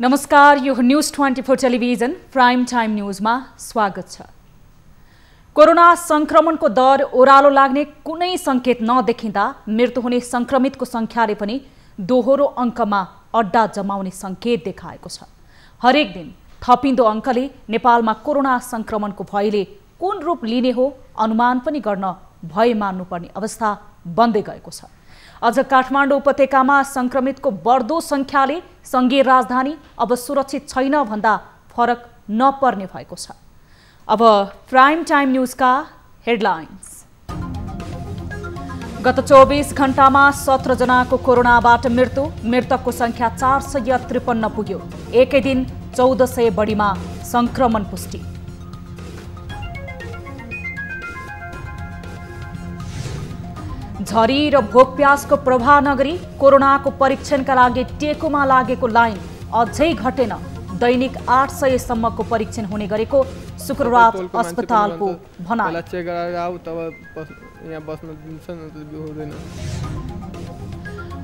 नमस्कार, यो news 24 television prime time न्यूजमा स्वागत छ। कोरोना संक्रमणको दर ओह्रालो लाग्ने कुनै संकेत नदेखिँदा मृत्यु हुने संक्रमितको संख्याले पनि दोहोरो अङ्कमा अड्डा जमाउने संकेत देखाएको छ। हरेक दिन थपिँदो अङ्कले नेपालमा कोरोना संक्रमणको भयले कुन रूप लिने हो अनुमान पनि गर्न भय मान्नुपर्ने अवस्था बन्दै गएको छ। अझ काठमाडौँ उपत्यकामा संक्रमितको बढ्दो संख्याले संघीय राजधानी अब सुरक्षित छैन भन्दा फरक नपर्ने भएको छ। अब प्राइम टाइम न्यूजका हेडलाइन्स। गत 24 घण्टामा 17 जनाको कोरोनाबाट मृत्यु, मृतकको संख्या 453 पुग्यो। एकै दिन 1400 बढीमा संक्रमण पुष्टि। झरी र भोकप्यासको प्रभाव नगरी कोरोनाको परीक्षणका लागि टेकोमा लागेको लाइन अझै घटेन। दैनिक 800 सम्मको परीक्षण हुने गरेको शुक्रबार अस्पतालको भनाइ।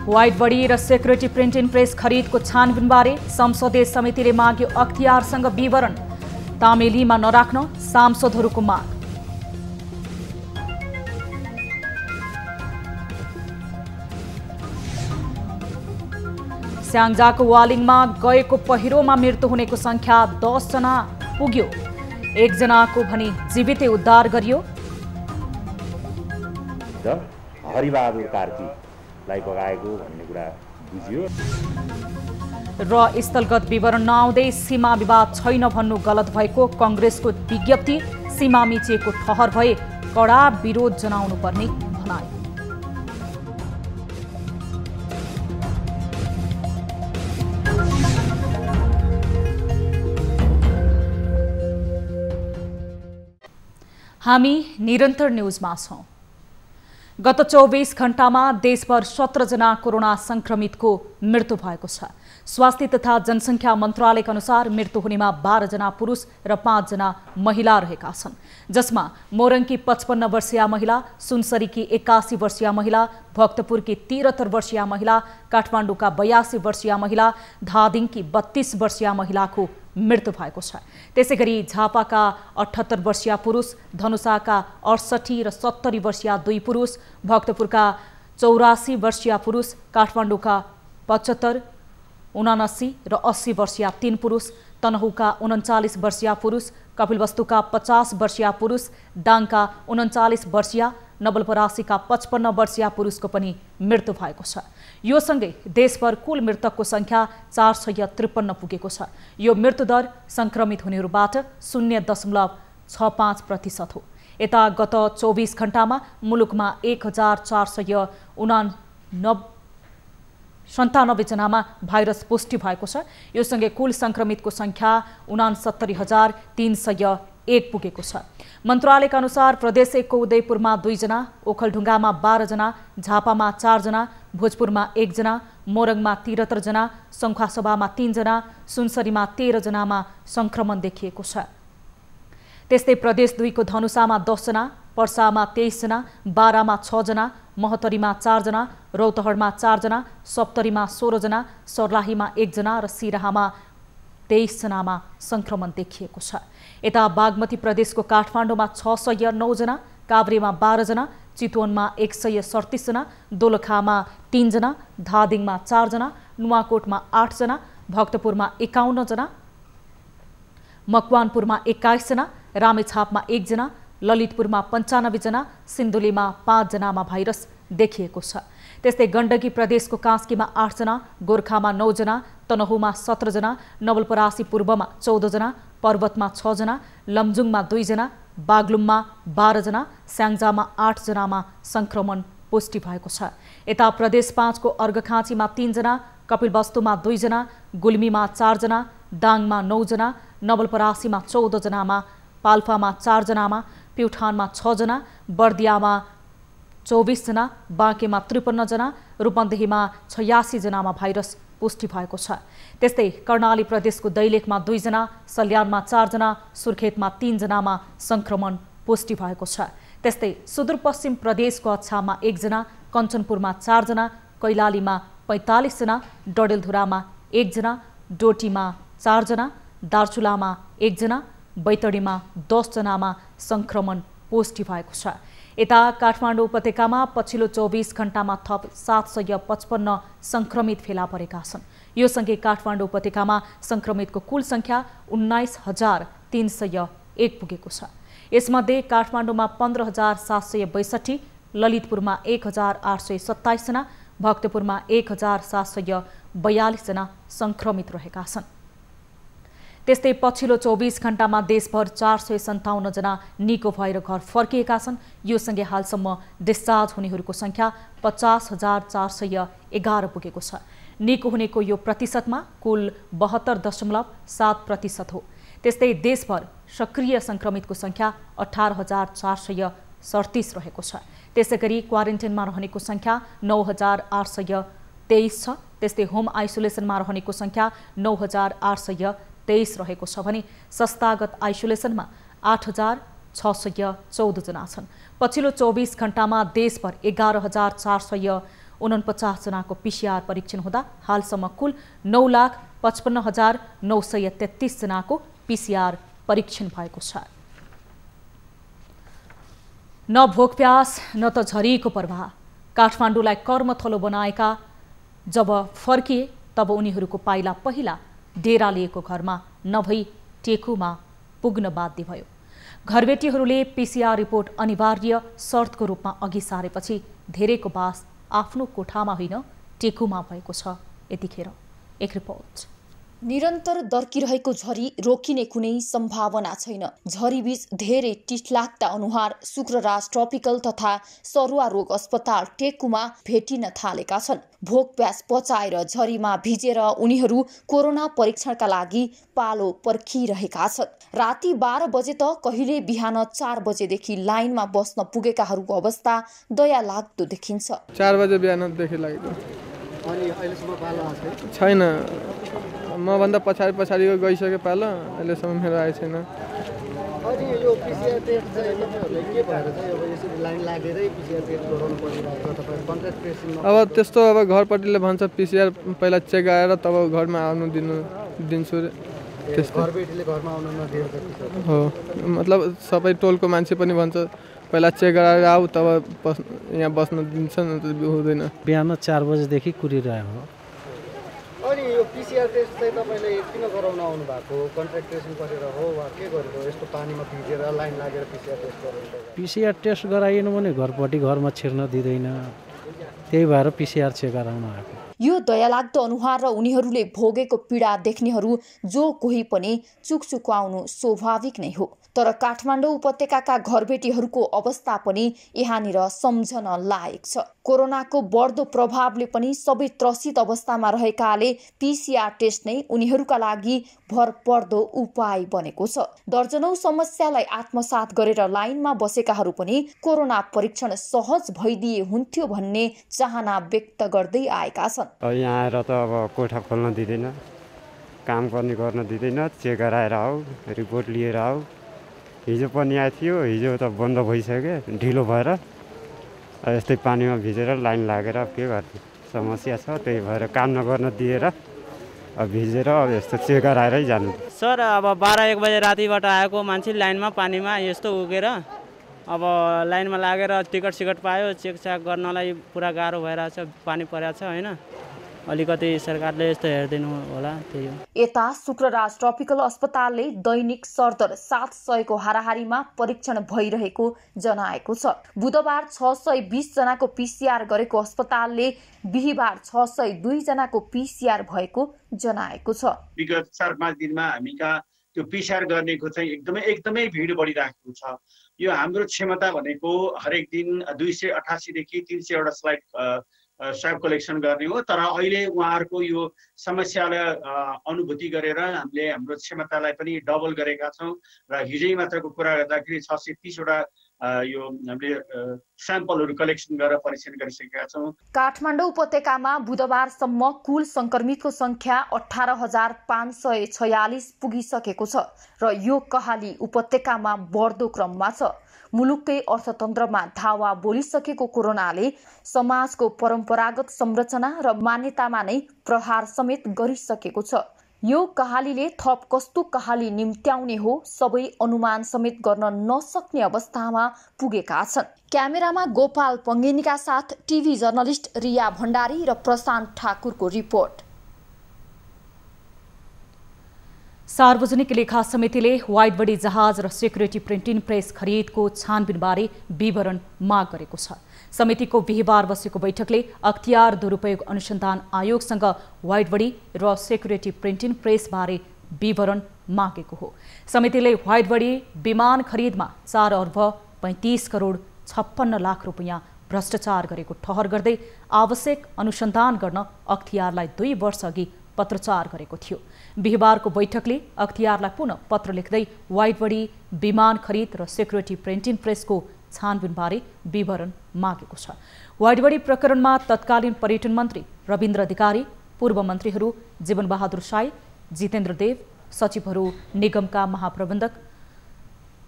व्हाइट बडी र सेक्युरिटी प्रिन्टिङ प्रेस खरिदको छानबिनबारे संसदीय समितिले माग्यो अख्तियारसँग विवरण। तामेलीमा नराख्न सांसदहरूको माग। स्याङ्जाको वालिङमा गएको पहिरोमा मृत्यु हुनेको संख्या 10 जना पुग्यो। 1 जनाको भनी जीवितै उद्धार गरियो। हरिबहादुर कार्कीलाई बगाएको भन्ने कुरा बुझियो। र स्थलगत विवरण नआउँदै सीमा विवाद छैन भन्नु गलत भएको कांग्रेसको विज्ञप्ति। सीमा मिचेको ठहर भए कडा विरोध जनाउनु पर्ने भनाइ। हामी निरन्तर न्यूजमा छौं। गत 24 घण्टामा देशभर 17 जना कोरोना संक्रमितको मृत्यु भएको छ। स्वास्थ्य तथा जनसंख्या मन्त्रालयका अनुसार मृत्यु हुनेमा 12 जना पुरुष र 5 जना महिला रहेका छन्, जसमा मोरङकी 55 वर्षीय महिला, सुनसरीकी 81 वर्षीय महिला, भक्तपुरकी 73 वर्षीय महिला, काठमाडौँका 82 वर्षीय महिला, धादिङकी 32 वर्षीय महिलाको मृत्यु भएको छ। त्यसैगरी झापाका 78 वर्षीय पुरुष, धनुषाका 68 र 70 वर्षीय 2 पुरुष, भक्तपुरका 84 वर्षीय पुरुष, काठमाडौँका 75, 79 र 80 वर्षीय 3 पुरुष, तनहुका 39 वर्षीय पुरुष, कपिलवस्तुका 50 वर्षीय पुरुष, दाङका 39 वर्षीय, नवलपरासीका 55 वर्षीय पुरुषको पनि मृत्यु भएको छ। यो सँगै देशभर कुल मृतकको संख्या 453 पुगेको छ। यो मृत्युदर संक्रमित हुनेहरूबाट 0.65% हो। यता गत 24 घण्टामा मुलुकमा 1497 जनामा भाइरस पुष्टि भएको छ। यो सँगै कुल संक्रमितको संख्या 69,301 पुगेको छ। मन्त्रालयका अनुसार प्रदेश 1 को उदयपुरमा 2 जना, ओखलढुङ्गामा 12 जना, झापामा 4 जना, भोजपुरमा 1 जना, मोरङमा 73 जना, सङ्खुवासभामा 3 जना, सुनसरीमा 13 जनामा संक्रमण देखिएको छ। त्यस्तै प्रदेश 2 को धनुषामा 10 जना, पर्सामा 23 जना, बारामा 6 जना, महोत्तरीमा 4 जना, रौतहटमा 4 जना, सप्तरीमा 16 जना, सर्लाहीमा 1 जना र सिराहामा 23 जनामा संक्रमण देखिएको छ। यता बागमती प्रदेशको काठमाडौँमा 609 जना, काभ्रेमा 12 जना, चितवनमा 137 जना, दोलखामा 3 जना, धादिङमा 4 जना, नुवाकोटमा 8 जना, भक्तपुरमा 51 जना, मकवानपुरमा 21 जना, रामेछापमा 1 जना, ललितपुरमा 95 जना, सिन्धुलीमा 5 जनामा भाइरस देखिएको छ। त्यस्तै गण्डकी प्रदेशको कास्कीमा 8 जना, गोर्खामा 9 जना, तनहुमा 17 जना, नवलपरासी पूर्वमा 14 जना, पर्वतमा 6 जना, लमजुङमा 2 जना, बागलुङमा 12 जना, स्याङ्जामा 8 जनामा संक्रमण पुष्टि भएको छ। यता प्रदेश 5 को अर्घखाँचीमा 3 जना, कपिलवस्तुमा 2 जना, गुल्मीमा 4 जना, दाङमा 9 जना, नवलपरासीमा 14 जनामा, पाल्पामा 4 जनामा, प्युठानमा 6 जना, बर्दियामा 24 जना, बाँकेमा 53 जना, रूपन्देहीमा 86 जनामा भाइरस पुष्टि भएको छ। त्यस्तै कर्णाली प्रदेशको दैलेखमा 2 जना, सल्यानमा 4 जना, सुर्खेतमा 3 जनामा संक्रमण पुष्टि भएको छ। त्यस्तै सुदूरपश्चिम प्रदेशको अछाममा 1 जना, कञ्चनपुरमा 4 जना, कैलालीमा 45 जना, डडेलधुरामा 1 जना, डोटीमा 4 जना, दार्चुलामा 1 जना, बैतडीमा 10 जनामा संक्रमण पुष्टि भएको छ। यता काठमाडौँ उपत्यकामा पछिल्लो 24 घण्टामा थप 755 संक्रमित फेला परेका छन्। यो सँगै काठमाडौँ उपत्यकामा संक्रमितको कुल संख्या 19,301 पुगेको छ। यसमध्ये काठमाडौँमा 15,762, ललितपुरमा 1,827 जना, भक्तपुरमा 1,742 जना संक्रमित रहेका छन्। त्यस्तै पछिल्लो 24 घण्टामा देशभर 457 जना निको भएर घर फर्किएका छन्। यो सँगै हालसम्म डिस्चार्ज हुनेहरूको संख्या 50,411 पुगेको छ। निको हुनेको यो प्रतिशतमा कुल 72.7% हो। त्यस्तै देशभर सक्रिय संक्रमितको संख्या 18,437 रहेको छ। त्यसैगरी क्वारेन्टाइनमा रहनेको संख्या 9,823 छ। त्यस्तै होम आइसोलेसनमा रहनेको संख्या 9,823 रहेको छ भने संस्थागत आइसोलेसनमा 8,614 जना छन्। पछिल्लो 24 घण्टामा देशभर 11,449 जनाको PCR परीक्षण हुँदा हालसम्म कुल 9,55,933 जनाको PCR परीक्षण भएको छ। न भोक प्यास न त झरीको प्रवाह, काठमाडौँलाई कर्मथलो बनाएका जब फर्किए तब उनीहरूको पाइला पहिला डेरा लिएको घरमा नभई टेकुमा पुग्न बाध्य भयो। घरबेटीहरूले PCR रिपोर्ट अनिवार्य शर्तको रूपमा अघि सारेपछि धेरैको बास आफ्नो कोठामा होइन टेकुमा भएको छ। यतिखेर एक रिपोर्ट। निरन्तर दर्किरहेको झरी रोकिने कुनै सम्भावना छैन। झरीबीच धेरै टिठलाग्दा अनुहार शुक्रराज ट्रपिकल तथा सरुवा रोग अस्पताल टेकुमा भेटिन थालेका छन्। भोक प्यास पचाएर झरीमा भिजेर उनीहरू कोरोना परीक्षणका लागि पालो पर्खिरहेका छन्। राति 12 बजे त कहिले बिहान 4 बजेदेखि लाइनमा बस्न पुगेकाहरूको अवस्था दया लाग्दो देखिन्छ। 4 बजे बिहानदेखि लाग्यो। अनि अहिलेसम्म पालो आएको छैन। मभन्दा पछाडि गइसक्यो पालो, अहिलेसम्म मेरो आएको छैन। अनि यो PCR टेस्ट चाहिँ तपाईँहरूले के भएर चाहिँ अब यसरी लाइन लागेरै PCR टेस्ट गराउनु परिरहेको छ? तपाईँ कन्ट्याक्ट ट्रेसिङमा अब त्यस्तो अब घरपट्टिले भन्छ PCR पहिला चेक गराएर तब घरमा आउनु दिन्छु त्यस्तो। घरबेटीले घरमा आउन नदिएर हो, मतलब सबै टोलको मान्छे पनि भन्छ पहिला चेक गराएर आऊ तब यहाँ बस्न दिन्छ, न त हुँदैन। बिहान 4 बजेदेखि कुरिरहेको हो। अनि यो PCR टेस्ट चाहिँ तपाईँले किन गराउन आउनु भएको? कन्ट्याक्ट ट्रेसिङ गरेर हो वा के गरेर हो? यस्तो पानीमा भिजेर लाइन लागेर PCR टेस्ट गराउनु? PCR टेस्ट गराइनु भने घरपट्टि घरमा छिर्न दिँदैन, त्यही भएर PCR चेक गराउन आएको। यो दयालाग्दो अनुहार र उनीहरूले भोगेको पीडा देख्नेहरू जो कोही पनि चुकचुकाउनु स्वाभाविक नै हो। तर काठमाडौँ उपत्यकाका घरबेटीहरूको अवस्था पनि यहाँनिर सम्झन लायक छ। कोरोनाको बढ्दो प्रभावले पनि सबै त्रसित अवस्थामा रहेकाले PCR टेस्ट नै उनीहरूका लागि भरपर्दो उपाय बनेको छ। दर्जनौं समस्यालाई आत्मसात गरेर लाइनमा बसेकाहरू पनि कोरोना परीक्षण सहज भइदिए हुन्थ्यो भन्ने चाहना व्यक्त गर्दै आएका छन्। यहाँ आएर त अब कोठा खोल्न दिँदैन, काम गर्न दिँदैन, चेक गराएर आऊ, रिपोर्ट लिएर आऊ। हिजो पनि आएको थियो, हिजो त बन्द भइसक्यो ढिलो भएर। यस्तै पानीमा भिजेर लाइन लागेर के गर्ने समस्या छ, त्यही भएर काम नगर्न दिएर भिजेर अब यस्तो चेक गराएरै जानु। सर अब 12-1 बजे रातिबाट आएको मान्छे लाइनमा पानीमा यस्तो उगेर अब लाइनमा लागेर टिकट सिकट पायो, चेकचाक गर्नलाई पुरा गाह्रो भइरहेछ, पानी परेको छ होइन। अलिकति सरकारले यस्तो हेरिदिनु होला, त्यही हो। यता शुक्रराज ट्रपिकल अस्पतालले दैनिक सरदर 700 को हाराहारीमा परीक्षण भइरहेको जनाएको छ। बुधबार 620 जनाको PCR गरेको अस्पतालले बिहीबार 602 जनाको PCR भएको जनाएको छ। विगत 4-5 दिनमा हामी कहाँ त्यो PCR गर्नेको चाहिँ एकदमै भिड बढिरहेको छ। यो हाम्रो क्षमता भनेको हरेक दिन 288 देखि 300 वटा स्लाइड स्वाब कलेक्सन गर्ने हो। तर अहिले उहाँहरूको यो समस्यालाई अनुभूति गरेर हामीले हाम्रो क्षमतालाई पनि डबल गरेका छौँ र हिजै मात्रको कुरा गर्दाखेरि 630 वटा यो हामीले स्याम्पलहरू कलेक्सन गरेर परीक्षण गरिसकेका छौँ। काठमाडौँ उपत्यकामा बुधबारसम्म कुल संक्रमितको संख्या 18,546 पुगिसकेको छ र यो कहाली उपत्यकामा बढ्दो क्रममा छ। मुलुककै अर्थतन्त्रमा धावा बोलिसकेको कोरोनाले समाजको परम्परागत संरचना र मान्यतामा नै प्रहार समेत गरिसकेको छ। यो कहालीले थप कस्तो कहाली निम्त्याउने हो सबै अनुमान समेत गर्न नसक्ने अवस्थामा पुगेका छन्। क्यामेरामा गोपाल पङ्गेनीका साथ टिभी जर्नलिस्ट रिया भण्डारी र प्रशान्त ठाकुरको रिपोर्ट। सार्वजनिक लेखा समितिले वाइड बडी जहाज र सेक्युरिटी प्रिन्टिङ प्रेस खरिदको छानबिनबारे विवरण माग गरेको छ। समितिको बिहिबार बसेको बैठकले अख्तियार दुरुपयोग अनुसन्धान आयोगसँग वाइड बडी र सेक्युरिटी प्रिन्टिङ प्रेसबारे विवरण मागेको हो। समितिले वाइड बडी विमान खरिदमा 4 अर्ब 35 करोड 56 लाख रुपियाँ भ्रष्टाचार गरेको ठहर गर्दै आवश्यक अनुसन्धान गर्न अख्तियारलाई 2 वर्ष अघि पत्रचार गरेको थियो। बिहिबारको बैठकले अख्तियारलाई पुनः पत्र लेख्दै वाइड बडी विमान खरिद र सेक्युरिटी प्रिन्टिङ प्रेसको छानबिनबारे विवरण मागेको छ। वाइड बडी प्रकरणमा तत्कालीन पर्यटन मन्त्री रविन्द्र अधिकारी, पूर्व मन्त्रीहरू जीवनबहादुर साई, जितेन्द्र देव, सचिवहरू निगमका महाप्रबन्धक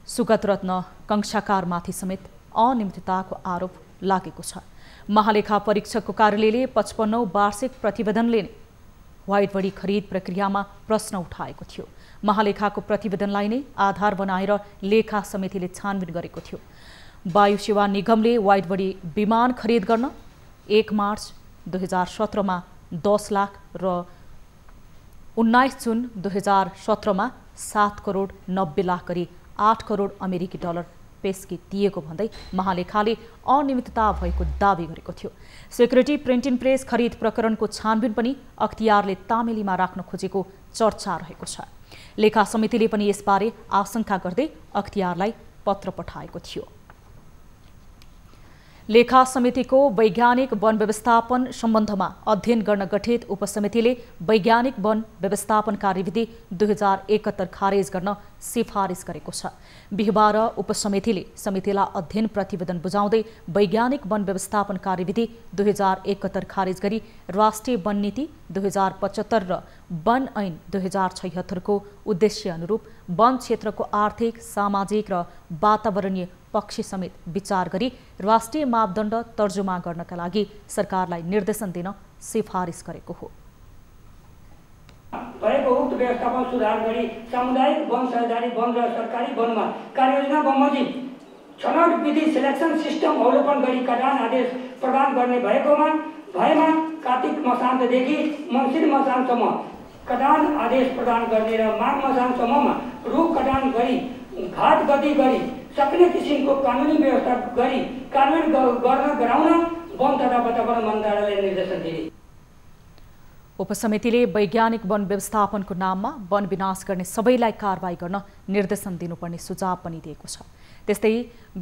सुगत रत्न कंसाकारमाथि समेत अनियमितताको आरोप लागेको छ। महालेखा परीक्षकको कार्यालयले 55औं वार्षिक प्रतिवेदनले वाइड बडी खरिद प्रक्रियामा प्रश्न उठाएको थियो। महालेखाको प्रतिवेदनलाई नै आधार बनाएर लेखा समितिले छानबिन गरेको थियो। वायु सेवा निगमले वाइड बडी विमान खरिद गर्न 1 मार्च 2017 मा 10 लाख र 19 जुन 2017 मा 7 करोड 90 लाख गरी 8 करोड अमेरिकी डलर पेस्की दिएको भन्दै महालेखाले अनियमितता भएको दावी गरेको थियो। सेक्युरिटी प्रिन्टिङ प्रेस खरिद प्रकरणको छानबिन पनि अख्तियारले तामेलीमा राख्न खोजेको चर्चा रहेको छ। लेखा समितिले पनि यसबारे आशंका गर्दै अख्तियारलाई पत्र पठाएको थियो। लेखा समितिको वैज्ञानिक वन व्यवस्थापन सम्बन्धमा अध्ययन गर्न गठित उपसमितिले वैज्ञानिक वन व्यवस्थापन कार्यविधि 2071 खारेज गर्न सिफारिस गरेको छ। बिहिबार उपसमितिले समितिलाई अध्ययन प्रतिवेदन बुझाउँदै वैज्ञानिक वन व्यवस्थापन कार्यविधि 2071 खारेज गरी राष्ट्रिय वन नीति 2075 र वन ऐन 2076 को उद्देश्य अनुरूप वन क्षेत्रको आर्थिक, सामाजिक र वातावरणीय पक्ष समेत विचार गरी राष्ट्रिय मापदण्ड तर्जुमा गर्नका लागि सरकारलाई निर्देशन दिन सिफारिस गरेको हो। भएको उक्त व्यवस्थापन सुधार गरी सामुदायिक वन, साझेदारी वन र सरकारी वनमा कार्ययोजना बमोजिम छनौट विधि सेलेक्सन सिस्टम अवलोकन गरी कटान आदेश प्रदान गर्ने भएमा कार्तिक मसान्तदेखि मङ्सिर मसान्तसम्म कटान आदेश प्रदान गर्ने र माघ मसान्तसम्ममा रुख कटान गरी घाट गति गरी सक्ने किसिमको कानुनी व्यवस्था गरी कार्यान्वयन गराउन वन तथा वातावरण मन्त्रालयले निर्देशन दिए। उपसमितिले वैज्ञानिक वन व्यवस्थापनको नाममा वन विनाश गर्ने सबैलाई कारबाही गर्न निर्देशन दिनुपर्ने सुझाव पनि दिएको छ। त्यस्तै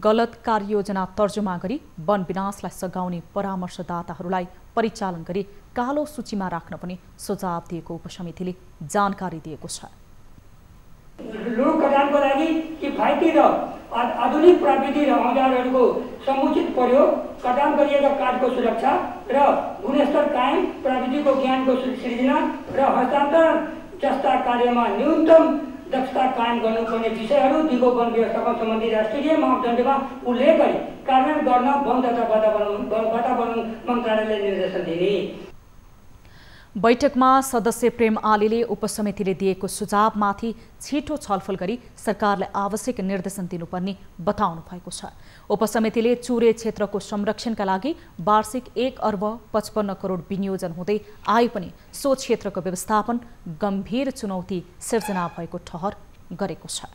गलत कार्ययोजना तर्जुमा गरी वन विनाशलाई सघाउने परामर्शदाताहरूलाई परिचालन गरी कालो सूचीमा राख्न पनि सुझाव दिएको उपसमितिले जानकारी दिएको छ। रुख कटानको लागि किफायती र आधुनिक प्रविधि र औजारहरूको समुचित प्रयोग, कटान गरिएका काठको सुरक्षा र गुणस्तर कायम, प्रविधिको ज्ञानको सृजना र हस्तान्तरण जस्ता कार्यमा न्यूनतम दक्षता कायम गर्नुपर्ने विषयहरू दिगो वन व्यवस्थापन सम्बन्धी राष्ट्रिय मापदण्डमा उल्लेख गरी कार्यान्वयन गर्न वन तथा वातावरण मन्त्रालयले निर्देशन दिने। बैठकमा सदस्य प्रेम आलीले उपसमितिले दिएको सुझावमाथि छिटो छलफल गरी सरकारलाई आवश्यक निर्देशन दिनुपर्ने बताउनु भएको छ। उपसमितिले चुरे क्षेत्रको संरक्षणका लागि वार्षिक 1 अर्ब 55 करोड विनियोजन हुँदै आए पनि सो क्षेत्रको व्यवस्थापन गम्भीर चुनौती सिर्जना भएको ठहर गरेको छ।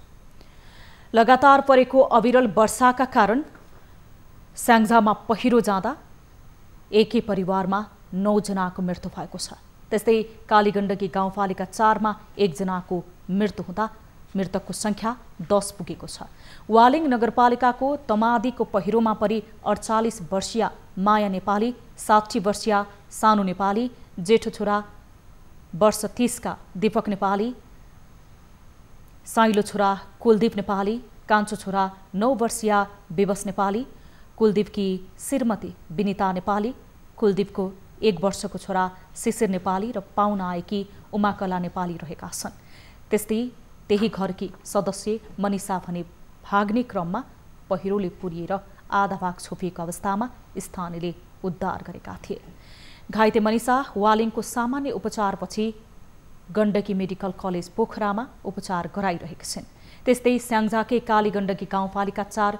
लगातार परेको अविरल वर्षाका कारण स्याङ्जामा पहिरो जाँदा एकै परिवारमा 9 जनाको मृत्यु भएको छ। त्यस्तै कालीगण्डकी गाउँपालिका 4 मा 1 जनाको मृत्यु हुँदा मृतकको संख्या 10 पुगेको छ। वालिङ नगरपालिकाको तमादीको पहिरोमा परि 48 वर्षीय माया नेपाली, 60 वर्षीय सानु नेपाली, जेठो छोरा वर्ष 30 का दीपक नेपाली, साइलो छोरा कुलदीप नेपाली, कान्छो छोरा 9 वर्षीय विवश नेपाली, कुलदीपकी श्रीमती विनिता नेपाली, कुलदीपको 1 वर्षको छोरा शिशिर नेपाली र पाहुना आएकी उमाकला नेपाली रहेका छन्। त्यस्तै त्यही घरकी सदस्य मनिषा भने भाग्ने क्रममा पहिरोले पुरिएर आधा भाग छोपिएको अवस्थामा स्थानीयले उद्धार गरेका थिए। घाइते मनिषा वालिङको सामान्य उपचारपछि गण्डकी मेडिकल कलेज पोखरामा उपचार गराइरहेका छन्। त्यस्तै स्याङ्जाकै काली गण्डकी गाउँपालिका 4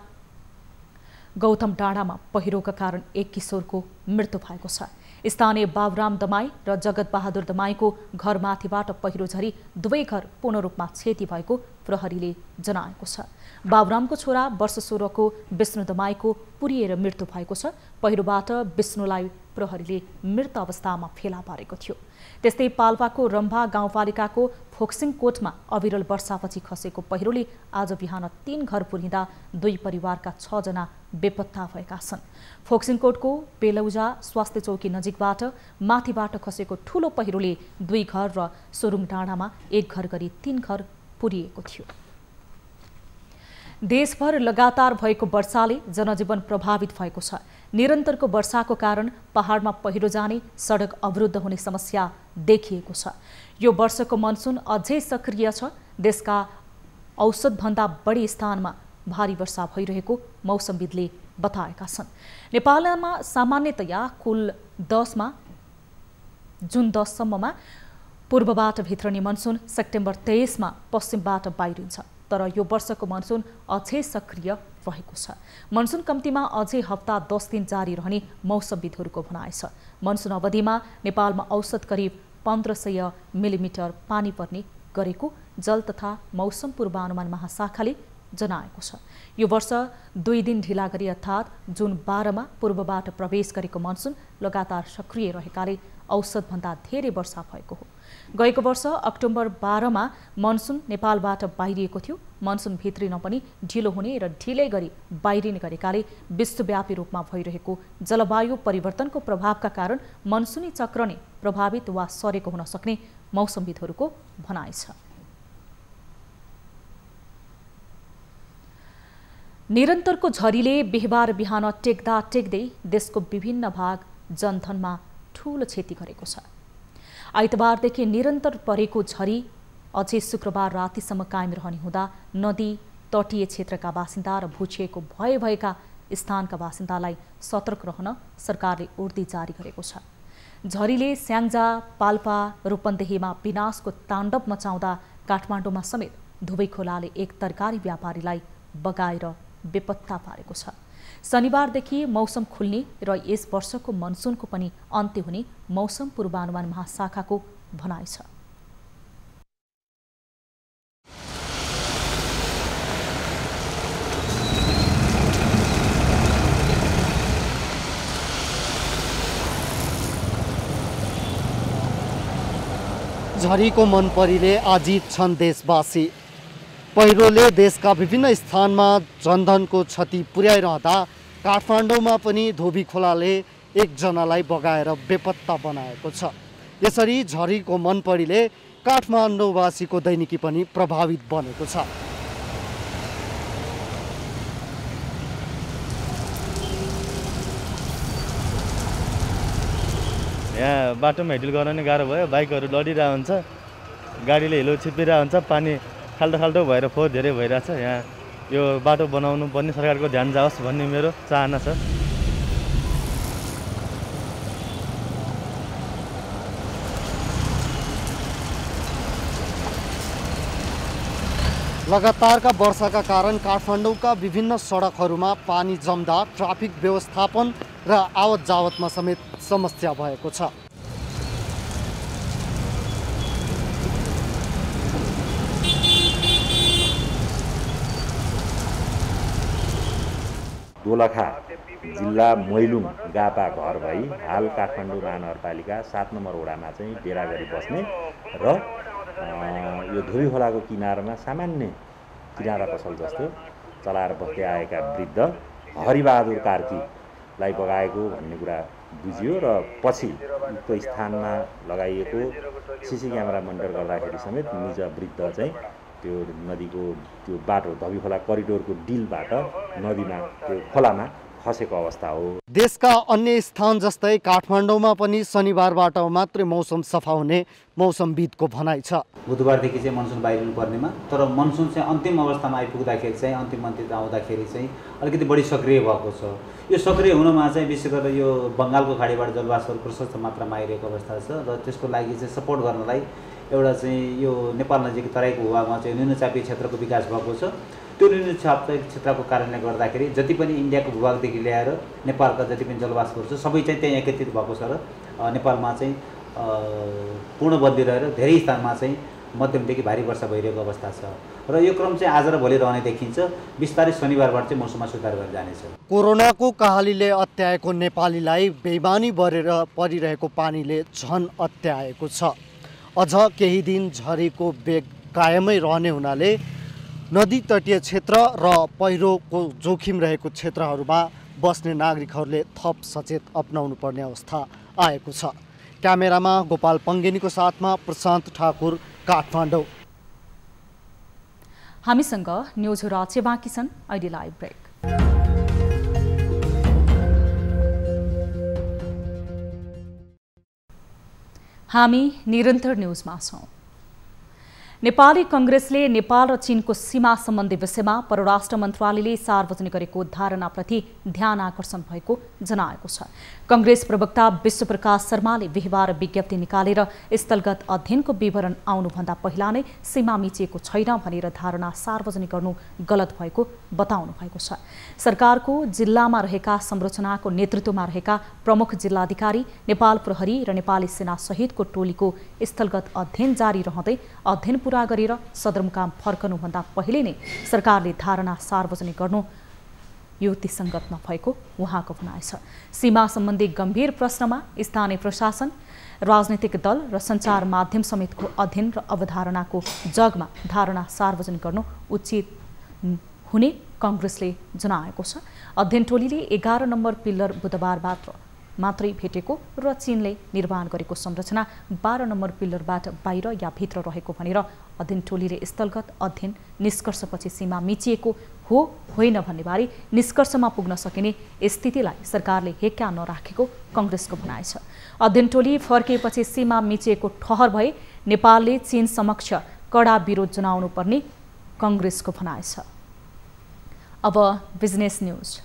गौतम डाँडामा पहिरोका कारण एक किशोरको मृत्यु भएको छ। स्थानीय बाबुराम दमाई र जगत बहादुर दमाईको घरमाथिबाट पहिरो झरी दुवै घर पूर्ण रूपमा क्षति भएको प्रहरीले जनाएको छ। बाबुरामको छोरा वर्ष 16 को विष्णु दमाईको पुरिएर मृत्यु भएको छ। पहिरोबाट विष्णुलाई प्रहरीले मृत अवस्थामा फेला पारेको थियो। त्यस्तै पाल्पाको रम्भा गाउँपालिकाको फोक्सिङकोटमा अविरल वर्षापछि खसेको पहिरोले आज बिहान 3 घर पुरिँदा 2 परिवारका 6 जना बेपत्ता भएका छन्। फोक्सिङकोटको बेलौजा स्वास्थ्य चौकी नजिकबाट माथिबाट खसेको ठूलो पहिरोले 2 घर र सोरुङ डाँडामा 1 घर गरी 3 घर पुरिएको थियो। देशभर लगातार भएको वर्षाले जनजीवन प्रभावित भएको छ। निरन्तरको वर्षाको कारण पहाडमा पहिरो जाने, सडक अवरुद्ध हुने समस्या देखिएको छ। यो वर्षको मनसुन अझै सक्रिय छ। देशका औसतभन्दा बढी स्थानमा भारी वर्षा भइरहेको मौसमविदले बताएका छन्। नेपालमा सामान्यतया कुल 10 मा जुन 10 सम्ममा पूर्वबाट भित्रने मनसुन सेप्टेम्बर 23 मा पश्चिमबाट बाहिरिन्छ। तर यो वर्षको मनसुन अझै सक्रिय रहेको छ। मनसुन कम्तीमा अझै हप्ता 10 दिन जारी रहने मौसमविदहरूको भनाइ छ। मनसुन अवधिमा नेपालमा औसत करिब 1500 मिलिमिटर पानी पर्ने गरेको जल तथा मौसम पूर्वानुमान महाशाखाले जनाएको छ। यो वर्ष 2 दिन ढिला गरी अर्थात् जुन 12 मा पूर्वबाट प्रवेश गरेको मनसुन लगातार सक्रिय रहेकाले औसतभन्दा धेरै वर्षा भएको हो। गएको वर्ष अक्टोबर 12 मा मनसुन नेपालबाट बाहिरिएको थियो। मनसुन भित्रिन पनि ढिलो हुने र ढिलै गरी बाहिरिने गरेकाले विश्वव्यापी रूपमा भइरहेको जलवायु परिवर्तनको प्रभावका कारण मनसुनी चक्र नै प्रभावित वा सरेको हुन सक्ने मौसमविदहरूको भनाइ छ। निरन्तरको झरीले बिहिबार बिहान टेक्दा टेक्दै देशको विभिन्न भाग जनधनमा ठूलो क्षति गरेको छ। आइतबारदेखि निरन्तर परेको झरी अझै शुक्रबार रातिसम्म कायम रहने हुँदा नदी, तटीय क्षेत्रका बासिन्दा र भूक्षयको भय भएका स्थानका बासिन्दालाई सतर्क रहन सरकारले उर्दी जारी गरेको छ। झरीले स्याङ्जा, पाल्पा, रूपन्देहीमा विनाशको ताण्डव मचाउँदा काठमाडौँमा समेत धुबै खोलाले एक तरकारी व्यापारीलाई बगाएर बेपत्ता पारेको छ। शनिबारदेखि मौसम खुल्ने र यस वर्षको मनसुनको पनि अन्त्य हुने मौसम पूर्वानुमान महाशाखाको भनाइ छ। झरीको मनपरीले आजित छन् देशवासी। पहिरोले देशका विभिन्न स्थानमा जनधनको क्षति पुर्याइरहँदा काठमाडौँमा पनि धोबी खोलाले एकजनालाई बगाएर बेपत्ता बनाएको छ। यसरी झरीको मनपरीले काठमाडौँवासीको दैनिकी पनि प्रभावित बनेको छ। यहाँ बाटोमा हिँडल गर्न नै गाह्रो भयो। बाइकहरू लडिरहेको हुन्छ, गाडीले हिलो छिप्पिरहेको हुन्छ, पानी खाल्टो खाल्टो भएर फोहोर धेरै भइरहेछ। यहाँ यो बाटो बनाउनु पर्ने सरकारको ध्यान जाओस् भन्ने मेरो चाहना छ। लगातारका वर्षाका कारण काठमाडौँका विभिन्न सडकहरूमा पानी जम्दा ट्राफिक व्यवस्थापन र आवत जावतमा समेत समस्या भएको छ। दोलखा जिल्ला मैलुङ गापा घर भई हाल काठमाडौँ महानगरपालिका 7 नम्बर वडामा चाहिँ डेरा गरी बस्ने र यो धोबी खोलाको किनारमा सामान्य किनारा पसल जस्तो चलाएर बस्दै आएका वृद्ध हरिबहादुर कार्कीलाई बगाएको भन्ने कुरा बुझियो र पछि उक्त स्थानमा लगाइएको सिसी क्यामेरा मोनिटर गर्दाखेरि समेत निज वृद्ध चाहिँ त्यो नदीको त्यो बाटो धोबी खोला करिडोरको डिलबाट नदीमा त्यो खोलामा खसेको अवस्था हो। देशका अन्य स्थान जस्तै काठमाडौँमा पनि शनिबारबाट मात्रै मौसम सफा हुने मौसमविदको भनाइ छ। बुधबारदेखि चाहिँ मनसुन बाहिरिनु पर्नेमा, तर मनसुन चाहिँ अन्तिम अवस्थामा आइपुग्दाखेरि चाहिँ अन्तिम आउँदाखेरि चाहिँ अलिकति बढी सक्रिय भएको छ। यो सक्रिय हुनमा चाहिँ विशेष गरेर यो बङ्गालको खाडीबाट जलवाष्पहरू प्रशस्त मात्रामा आइरहेको अवस्था छ र त्यसको लागि चाहिँ सपोर्ट गर्नलाई एउटा चाहिँ यो नेपाल नजिक तराईको भूभागमा चाहिँ न्यूनचापीय क्षेत्रको विकास भएको छ। त्यो न्यूनचापीय क्षेत्रको कारणले गर्दाखेरि जति पनि इन्डियाको भूभागदेखि ल्याएर नेपालका जति पनि जलवासहरू छ सबै चाहिँ त्यहाँ एकत्रित भएको छ र नेपालमा चाहिँ पूर्णबन्दी रहेर धेरै स्थानमा चाहिँ मध्यमदेखि भारी वर्षा भइरहेको अवस्था छ र यो क्रम चाहिँ आज र भोलि रहने देखिन्छ। बिस्तारै शनिबारबाट चाहिँ मौसममा सुधार भएर जानेछ। कोरोनाको कहालीले अत्याएको नेपालीलाई बेइमानी बढेर परिरहेको पानीले झन अत्याएको छ। अझ केही दिन झरीको वेग कायमै रहने हुनाले नदी तटीय क्षेत्र र पहिरोको जोखिम रहेको क्षेत्रहरूमा बस्ने नागरिकहरूले थप सचेत अपनाउनु पर्ने अवस्था आएको छ। क्यामेरामा गोपाल पङ्गेनीको साथमा प्रशान्त ठाकुर, काठमाडौँ। हामीसँग न्युजहरू राज्य बाँकी छन्। अहिले लाइभ ब्रेक। हामी निरन्तर न्युजमा छौं। नेपाली कांग्रेसले नेपाल र चीनको सीमा सम्बन्धी विषयमा परराष्ट्र मन्त्रालयले सार्वजनिक गरेको धारणाप्रति ध्यान आकर्षण भएको जनाएको छ। कांग्रेस प्रवक्ता विश्वप्रकाश शर्माले बिहीबार विज्ञप्ति निकालेर स्थलगत अध्ययनको विवरण आउनुभन्दा पहिला नै सीमा मिचिएको छैन भनेर धारणा सार्वजनिक गर्नु गलत भएको बताउनु भएको छ। सरकारको जिल्लामा रहेका संरचनाको नेतृत्वमा रहेका प्रमुख जिल्लाधिकारी, नेपाल प्रहरी र नेपाली सेना सहितको टोलीको स्थलगत अध्ययन जारी रहँदै अध्ययन पूरा गरेर सदरमुकाम फर्कनुभन्दा पहिले नै सरकारले धारणा सार्वजनिक गर्नु युक्तिसङ्गत नभएको उहाँको भनाइ छ। सीमा सम्बन्धी गम्भीर प्रश्नमा स्थानीय प्रशासन, राजनीतिक दल र सञ्चार माध्यम समेतको अध्ययन र अवधारणाको जगमा धारणा सार्वजनिक गर्नु उचित हुने कांग्रेसले जनाएको छ। अध्ययन टोलीले 11 नम्बर पिल्लर बुधबारबाट मात्रै भेटेको र चीनले निर्माण गरेको संरचना 12 नम्बर पिल्लरबाट बाहिर या भित्र रहेको भनेर अध्ययन टोलीले स्थलगत अध्ययन निष्कर्षपछि सीमा मिचिएको हो होइन भन्नेबारे निष्कर्षमा पुग्न सकिने स्थितिलाई सरकारले हेक्का नराखेको कांग्रेसको भनाइ छ। अध्ययन टोली फर्किएपछि सीमा मिचिएको ठहर भए नेपालले चीन समक्ष कडा विरोध जनाउनु पर्ने कांग्रेसको भनाइ छ। अब बिजनेस न्यूज।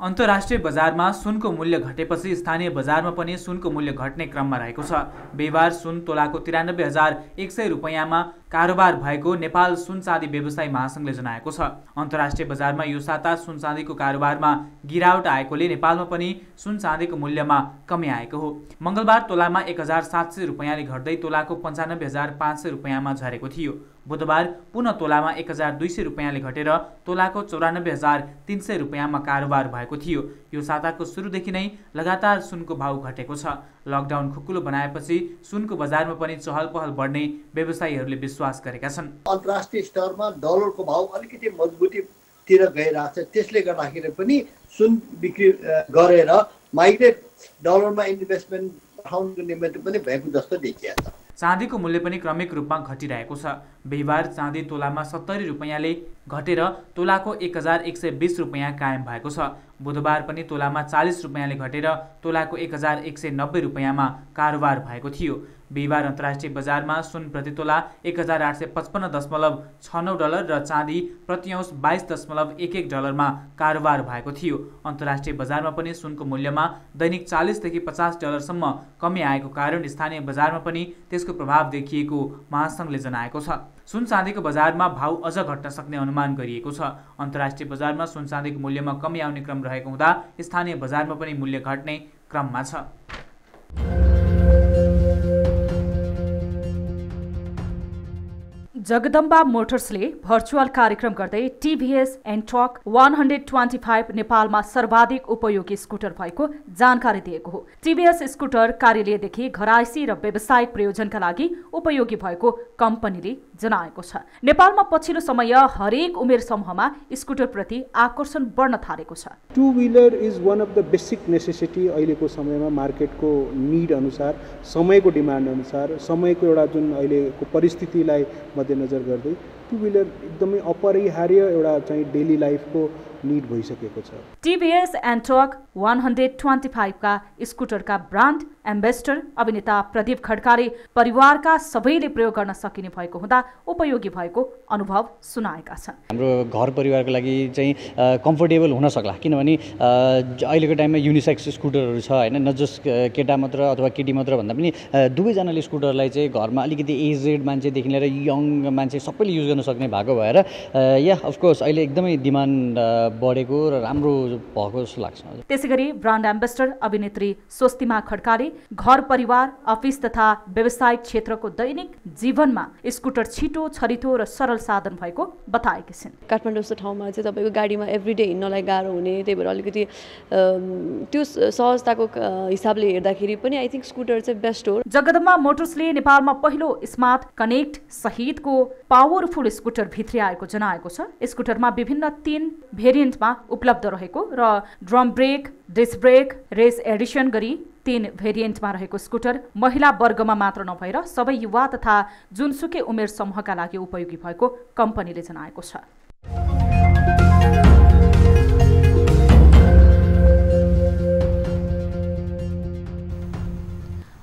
अन्तर्राष्ट्रिय बजारमा सुनको मूल्य घटेपछि स्थानीय बजारमा पनि सुनको मूल्य घट्ने क्रममा रहेको छ। बिहीबार सुन तोलाको 93,100 रुपैयाँमा कारोबार भएको नेपाल सुन चाँदी व्यवसायी महासंघले जनाएको छ। अन्तर्राष्ट्रिय बजारमा यो साता सुन चाँदीको कारोबारमा गिरावट आएकोले नेपालमा पनि सुन चाँदीको मूल्यमा कमी आएको हो। मंगलबार तोलामा 1,700 रुपैयाँले घट्दै तोलाको 95,500 रुपैयाँमा झरेको थियो। बुधबार पुनः तोलामा 1,200 रुपैयाँले घटेर तोलाको 94,300 रुपैयाँमा कारोबार भएको थियो। यो साताको सुरुदेखि नै लगातार सुनको भाउ घटेको छ। लकडाउन खुकुलो बनाएपछि सुनको बजारमा पनि चहल पहल बढ्ने व्यवसायीहरूले विश्वास गरेका छन्। अन्तर्राष्ट्रिय स्तरमा डलरको भाउ अलिकति मजबुतीतिर गइरहेछ, त्यसले गर्दाखेरि पनि सुन बिक्री गरेर माइग्रेट डलरमा इन्भेस्टमेन्ट पठाउनुको निमित्त पनि भएको जस्तो देखिएको छ। चाँदीको मूल्य पनि क्रमिक रूपमा घटिरहेको छ। बिहीबार चाँदी तोलामा 70 रुपैयाँले घटेर तोलाको 1,120 रुपैयाँ कायम भएको छ। बुधबार पनि तोलामा 40 रुपैयाँले घटेर तोलाको 1,190 रुपैयाँमा कारोबार भएको थियो। बिहीबार अन्तर्राष्ट्रिय बजारमा सुन प्रति तोला 1,855.69 डलर र चाँदी प्रति औँस 22.11 डलरमा कारोबार भएको थियो। अन्तर्राष्ट्रिय बजारमा पनि सुनको मूल्यमा दैनिक 40 देखि 50 डलरसम्म कमी आएको कारण स्थानीय बजारमा पनि त्यसको प्रभाव देखिएको महासंघले जनाएको छ। सुन चाँदीको बजारमा भाउ अझ घट्न सक्ने अनुमान गरिएको छ। अन्तर्राष्ट्रिय बजारमा सुन चाँदीको मूल्यमा कमी आउने क्रम रहेको हुँदा स्थानीय बजारमा पनि मूल्य घट्ने क्रममा छ। जगदम्बा मोटर्सले भर्चुअल कार्यक्रम गर्दै टिभीएस एन्टर्क 125 नेपालमा सर्वाधिक उपयोगी स्कुटर भएको जानकारी दिएको हो। टिभीएस स्कुटर कार्यालयदेखि घरायसी र व्यावसायिक प्रयोजनका लागि उपयोगी भएको कम्पनीले जनाएको छ। नेपालमा पछिल्लो समय हरेक उमेर समूहमा स्कुटर प्रति आकर्षण बढ्न थालेको छ। Two wheeler is one of the basic necessity. अहिलेको समयमा मार्केटको निड अनुसार, समयको डिमान्ड अनुसार, समयको एउटा जुन अहिलेको परिस्थितिलाई मध्यनजर गर्दै टु व्हिलर एकदमै अपरिहार्य एउटा चाहिँ डेली लाइफको निड भइसकेको छ। टिभीएस एन्टर्क 125 का स्कुटरका ब्रान्ड एम्बेसडर अभिनेता प्रदीप खड्काले परिवारका सबैले प्रयोग गर्न सकिने भएको हुँदा उपयोगी भएको अनुभव सुनाएका छन्। हाम्रो घर परिवारको लागि चाहिँ कम्फोर्टेबल हुन सक्ला, किनभने अहिलेको टाइममा युनिसेक्स स्कुटरहरू छ होइन, न जस्ट केटा मात्र अथवा केटी मात्र भन्दा पनि दुवैजनाले स्कुटरलाई चाहिँ घरमा अलिकति एजेड मान्छेदेखि लिएर यङ मान्छे सबैले युज गर्न सक्ने भएको भएर या अफकोर्स अहिले एकदमै डिमान्ड बढेको र राम्रो भएको जस्तो लाग्छ। त्यसैगरी ब्रान्ड एम्बेसडर अभिनेत्री स्वस्तिमा खड्काले घर परिवार अफिस तथा व्यावसायिक क्षेत्रको दैनिक जीवनमा स्कुटर छिटो छरितो र सरल साधन भएको बताएकी छिन्। काठमाडौँ जस्तो ठाउँमा चाहिँ तपाईँको गाडीमा एभ्रिडे हिँड्नलाई गाह्रो हुने, त्यही भएर अलिकति त्यो सहजताको हिसाबले हेर्दाखेरि पनि आई थिङ्क स्कुटर चाहिँ बेस्ट हो। जगदम्बा मोटर्सले नेपालमा पहिलो स्मार्ट कनेक्ट सहितको पावरफुल स्कुटर भित्र्याएको जनाएको छ। स्कुटरमा विभिन्न 3 भेरिएन्टमा उपलब्ध रहेको र drum brake, disc brake, race edition गरी 3 भेरिएन्टमा रहेको स्कुटर महिला वर्गमा मात्र नभएर सबै युवा तथा जुनसुकै उमेर समूहका लागि उपयोगी भएको कम्पनीले जनाएको छ।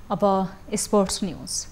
अब स्पोर्ट्स न्यूज।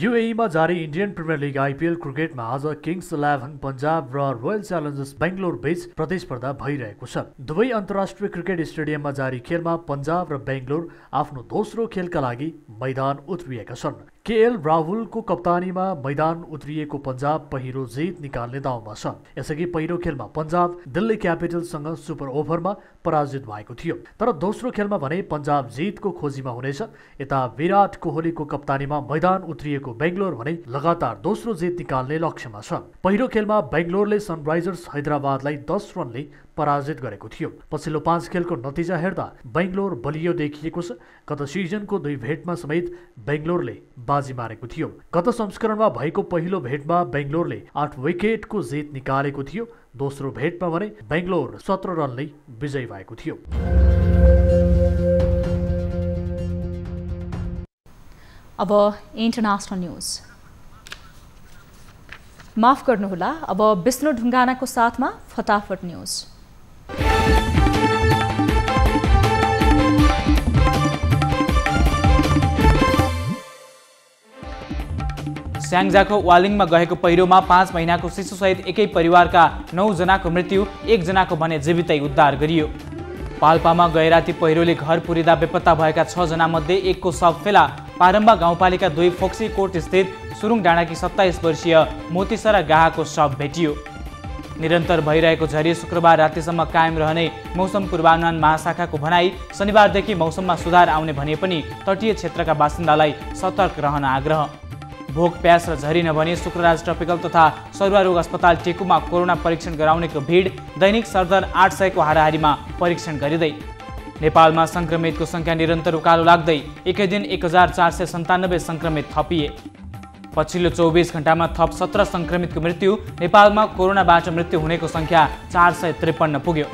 युएईमा जारी इन्डियन प्रिमियर लिग आइपिएल क्रिकेटमा आज किङ्स 11 पन्जाब र रोयल च्यालेन्जर्स बेङ्गलोर बीच प्रतिस्पर्धा भइरहेको छ। दुवै अन्तर्राष्ट्रिय क्रिकेट स्टेडियममा जारी खेलमा पन्जाब र बेङ्गलोर आफ्नो दोस्रो खेलका लागि मैदान उत्रिएका छन्। केएल राहुलको कप्तानीमा मैदान उत्रिएको पन्जाब पहिलो जित निकाल्ने दाउमा छ। यसअघि पहिलो खेलमा पन्जाब दिल्ली क्यापिटल्ससँग सुपर ओभरमा पराजित भएको थियो, तर दोस्रो खेलमा भने पन्जाब जितको खोजीमा हुनेछ। यता विराट कोहलीको कप्तानीमा मैदान उत्रिएको बेङ्गलोर भने लगातार दोस्रो जित निकाल्ने लक्ष्यमा छ। पहिलो खेलमा बेङ्गलोरले सनराइजर्स हैदराबादलाई 10 रनले पराजित गरेको थियो। पछिल्लो 5 खेलको नतिजा हेर्दा बेङ्गलोर बलियो देखिएको छ। गत सिजनको 2 भेटमा समेत बेङ्गलोरले बाजी मारेको थियो। गत संस्करणमा भएको पहिलो भेटमा बेङ्गलोरले 8 विकेटको जित निकालेको थियो। दोस्रो भेटमा भने बेङ्गलोर 17 रनले विजयी भएको थियो। अब इन्टरनेसनल न्यूज। माफ गर्नुहोला, अब विष्णु ढुङ्गानाको साथमा फटाफट न्यूज। स्याङ्जाको वालिङमा गएको पहिरोमा 5 महिनाको शिशुसहित एकै परिवारका 9 जनाको मृत्यु, 1 जनाको भने जीवितै उद्धार गरियो। पाल्पामा गएराती पहिरोले घर पुरिँदा बेपत्ता भएका 6 जनामध्ये 1 को शव फेला पारम्बा गाउँपालिका 2 फोक्सी कोट स्थित सुरुङ डाँडाकी 27 वर्षीय मोतीसरा गाहाको शव भेटियो। निरन्तर भइरहेको झरी शुक्रबार रातिसम्म कायम रहने मौसम पूर्वानुमान महाशाखाको भनाई। शनिबारदेखि मौसममा सुधार आउने भने पनि तटीय क्षेत्रका बासिन्दालाई सतर्क रहन आग्रह। भोक प्यास र झरी नभने शुक्रराज ट्रपिकल तथा सरुवा रोग अस्पताल टेकुमा कोरोना परीक्षण गराउनेको भिड, दैनिक सरदर 800 को हाराहारीमा परीक्षण गरिँदै। नेपालमा संक्रमितको संख्या निरन्तर उकालो लाग्दै एकै दिन 1497 संक्रमित थपिए। पछिल्लो 24 घण्टामा थप 17 संक्रमितको मृत्यु। नेपालमा कोरोनाबाट मृत्यु हुनेको संख्या 453 पुग्यो।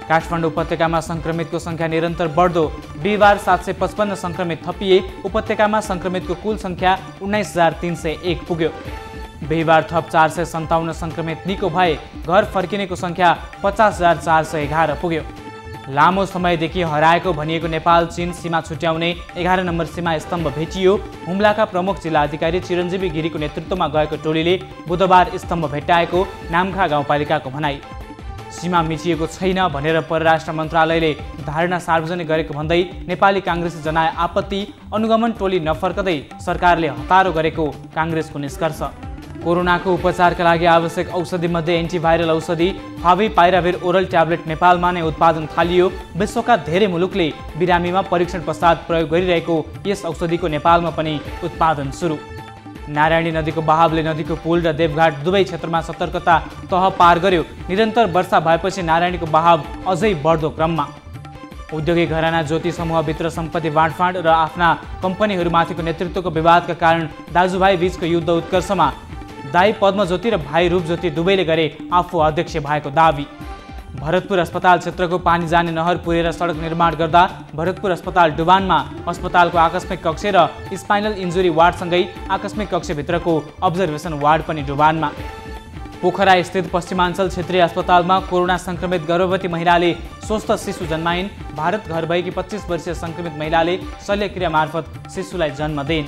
काठमाडौँ उपत्यकामा संक्रमितको संख्या निरन्तर बढ्दो, बिहिबार 755 संक्रमित थपिए। उपत्यकामा संक्रमितको कुल संख्या 19301 पुग्यो। बिहिबार थप 457 संक्रमित निको भए। घर फर्किनेको संख्या 50411 पुग्यो। लामो समयदेखि हराएको भनिएको नेपाल चीन सीमा छुट्याउने 11 नम्बर सीमा स्तम्भ भेटियो। हुम्लाका प्रमुख जिल्ला अधिकारी चिरञ्जीवी गिरीको नेतृत्वमा गएको टोलीले बुधबार स्तम्भ भेट्टाएको नामखा गाउँपालिकाको भनाई। सीमा मिचिएको छैन भनेर परराष्ट्र मन्त्रालयले धारणा सार्वजनिक गरेको भन्दै नेपाली काङ्ग्रेसले जनाए आपत्ति। अनुगमन टोली नफर्कदै सरकारले हतारो गरेको काङ्ग्रेसको निष्कर्ष। कोरोनाको उपचारका लागि आवश्यक औषधिमध्ये एन्टिभाइरल औषधि फाभिपाइराभिर ओरल ट्याब्लेट नेपालमा नै उत्पादन थालियो। विश्वका धेरै मुलुकले बिरामीमा परीक्षण पश्चात प्रयोग गरिरहेको यस औषधिको नेपालमा पनि उत्पादन सुरु। नारायणी नदीको बहावले नदीको पुल र देवघाट दुवै क्षेत्रमा सतर्कता तह पार गर्यो। निरन्तर वर्षा भएपछि नारायणीको बहाव अझै बढ्दो क्रममा। औद्योगिक घराना ज्योति समूहभित्र सम्पत्ति बाँडफाँड र आफ्ना कम्पनीहरूमाथिको नेतृत्वको विवादका कारण दाजुभाइ बीचको युद्ध उत्कर्षमा। दाई पद्मज्योति र भाइ रूपज्योति दुवैले गरे आफू अध्यक्ष भएको दावी। भरतपुर अस्पताल क्षेत्रको पानी जाने नहर पुरेर सडक निर्माण गर्दा भरतपुर अस्पताल डुबानमा अस्पतालको आकस्मिक कक्ष र स्पाइनल इन्जुरी वार्डसँगै आकस्मिक कक्षभित्रको अब्जर्भेसन वार्ड पनि डुबानमा। पोखरा स्थित पश्चिमाञ्चल क्षेत्रीय अस्पतालमा कोरोना संक्रमित गर्भवती महिलाले स्वस्थ शिशु जन्माइन्। भारत घर भएकी 25 वर्षीय संक्रमित महिलाले शल्यक्रिया मार्फत शिशुलाई जन्म दिइन्।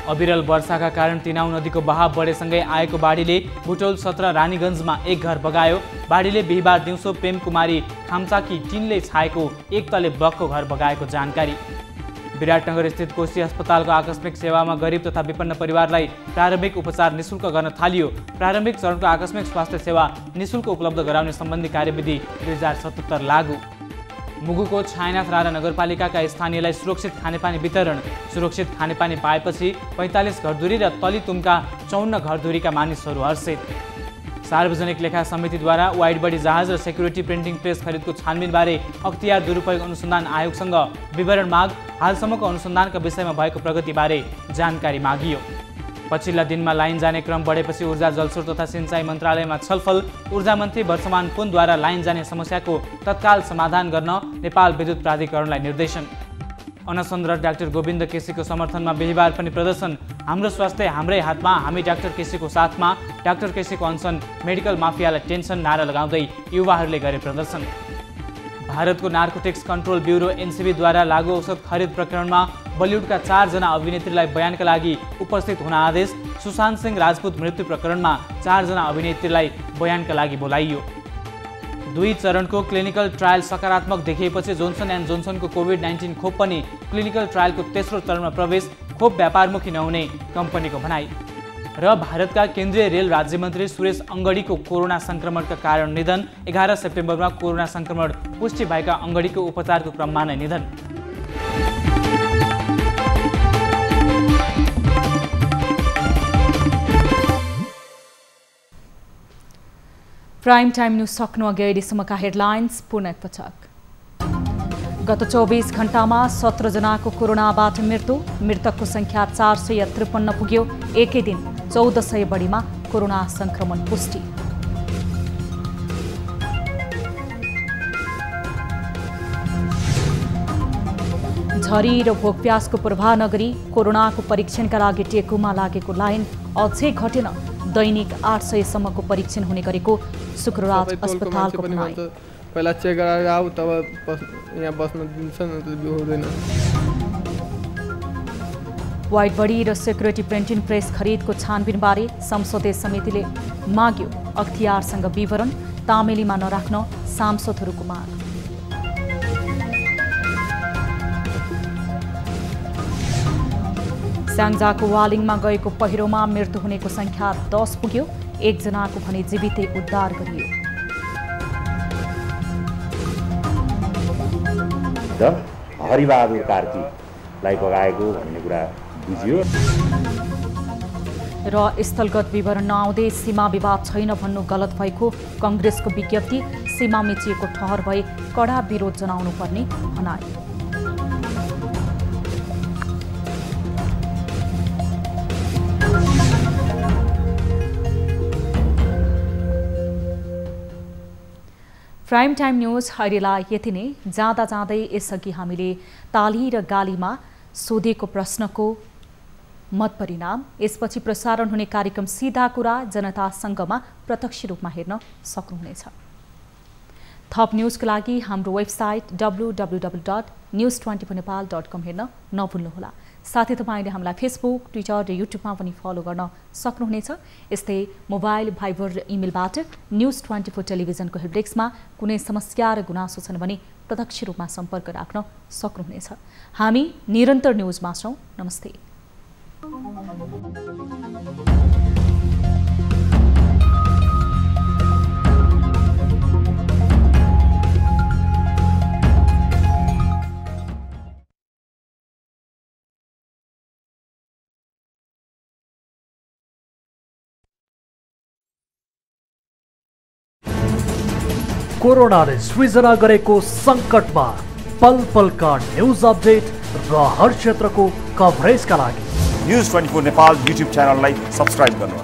अविरल वर्षाका कारण तिनाउ नदीको बहाव बढेसँगै आएको बाढीले बुटौल 17 रानीगञ्जमा एक घर बगायो। बाढीले बिहिबार दिउँसो प्रेमकुमारी खाम्चाकी टिनले छाएको एक तले ब्लकको घर बगाएको जानकारी। विराटनगर स्थित कोशी अस्पतालको आकस्मिक सेवामा गरिब तथा विपन्न परिवारलाई प्रारम्भिक उपचार निशुल्क गर्न थालियो। प्रारम्भिक चरणको आकस्मिक स्वास्थ्य सेवा निशुल्क उपलब्ध गराउने सम्बन्धी कार्यविधि 2077 लागू। मुगुको छायानाथ राणा नगरपालिकाका स्थानीयलाई सुरक्षित खानेपानी वितरण। सुरक्षित खानेपानी पाएपछि 45 घरधुरी र तलितुमका 54 घरधुरीका मानिसहरू हर्षित। सार्वजनिक लेखा समितिद्वारा वाइड बडी जहाज र सेक्युरिटी प्रिन्टिङ प्रेस खरिदको छानबिनबारे अख्तियार दुरुपयोग अनुसन्धान आयोगसँग विवरण माग। हालसम्मको अनुसन्धानका विषयमा भएको प्रगतिबारे जानकारी मागियो। पछिल्ला दिनमा लाइन जाने क्रम बढेपछि ऊर्जा जलस्रोत तथा सिंचाई मन्त्रालयमा छलफल। ऊर्जा मन्त्री वर्षमान पुनद्वारा लाइन जाने समस्याको तत्काल समाधान गर्न नेपाल विद्युत प्राधिकरणलाई निर्देशन। अनसनरत डाक्टर गोविन्द केसीको समर्थनमा बिहिबार पनि प्रदर्शन। हाम्रो स्वास्थ्य हाम्रै हातमा, हामी डाक्टर केसीको साथमा। डाक्टर केसीको अनसन मेडिकल माफियालाई टेन्सन नारा लगाउँदै युवाहरूले गरे प्रदर्शन। भारतको नार्कोटिक्स कन्ट्रोल ब्युरो एनसिबीद्वारा लागू औषध खरिद प्रकरणमा बलिउडका 4 जना अभिनेत्रीलाई बयानका लागि उपस्थित हुन आदेश। सुशान्त सिंह राजपूत मृत्यु प्रकरणमा 4 जना अभिनेत्रीलाई बयानका लागि बोलाइयो। 2 चरणको क्लिनिकल ट्रायल सकारात्मक देखिएपछि जोन्सन एन्ड जोन्सनको कोभिड-19 खोप पनि क्लिनिकल ट्रायलको तेस्रो चरणमा प्रवेश। खोप व्यापारमुखी नहुने कम्पनीको भनाई। र भारतका केन्द्रीय रेल राज्यमन्त्री सुरेश अङ्गडीको कोरोना संक्रमणका कारण निधन। 11 सेप्टेम्बरमा कोरोना संक्रमण पुष्टि भएका अङ्गडीको उपचारको क्रममा नै निधन। प्राइम टाइम न्यूज सक्नु अघि अहिलेसम्मका हेडलाइन्स पुनः एकपटक। गत 24 घण्टामा 17 जनाको कोरोनाबाट मृत्यु। मृतकको संख्या 453 पुग्यो। एकै दिन 1400 बढीमा कोरोना संक्रमण पुष्टि। झरी र भोकप्यासको प्रभाव नगरी कोरोनाको परीक्षणका लागि टेकुमा लागेको लाइन अझै घटेन। दैनिक 800 सम्मको परीक्षण हुने गरेको शुक्रराज अस्पतालको भनाई। पहिला चेक गराएर आऊ तब यहाँ बस्न दिन्छ न त हुँदैन। वाइड बडी र सेक्युरिटी प्रिन्टिङ प्रेस खरिदको छानबिनबारे संसदीय समितिले माग्यो अख्तियारसँग विवरण। तामेलीमा नराख्न सांसदहरूको माग। स्याङ्जाको वालिङमा गएको पहिरोमा मृत्यु हुनेको संख्या 10 पुग्यो। 1 जनाको भने जीवितै उद्धार गरियो। हरिबहादुर कार्कीलाई बगाएको भन्ने कुरा बुझियो। र स्थलगत विवरण नआउँदै सीमा विवाद छैन भन्नु गलत भएको कांग्रेसको विज्ञप्ति। सीमा मिचिएको ठहर भए कडा विरोध जनाउनु पर्ने भनाई। प्राइम टाइम न्यूज अहिलेलाई यति नै। जाँदा जाँदै यसअघि हामीले ताली र गालीमा सोधेको प्रश्नको मत परिणाम, यसपछि प्रसारण हुने कार्यक्रम सीधा कुरा जनतासँगमा प्रत्यक्ष रूपमा हेर्न सक्नुहुनेछ। थप न्यूजको लागि हाम्रो वेबसाइट www.news24nepal.com हेर्न नभुल्नुहोला। साथै तपाईले हामीलाई फेसबुक, ट्विटर र युट्युबमा पनि फलो गर्न सक्नुहुनेछ। यस्तै मोबाइल, भाइबर र इमेलबाट न्यूज 24 टेलिभिजनको हेल्पडेस्कमा कुनै समस्या र गुनासो छन् भने प्रत्यक्ष रूपमा सम्पर्क राख्न सक्नुहुनेछ। हामी निरन्तर न्यूजमा छौं। नमस्ते। कोरोनाले सृजना गरेको संकटमा पल पलका न्यूज अपडेट र हर क्षेत्रको कभरेजका लागि न्यूज 24 नेपाल युट्युब च्यानललाई सब्स्क्राइब गर्नुहोला।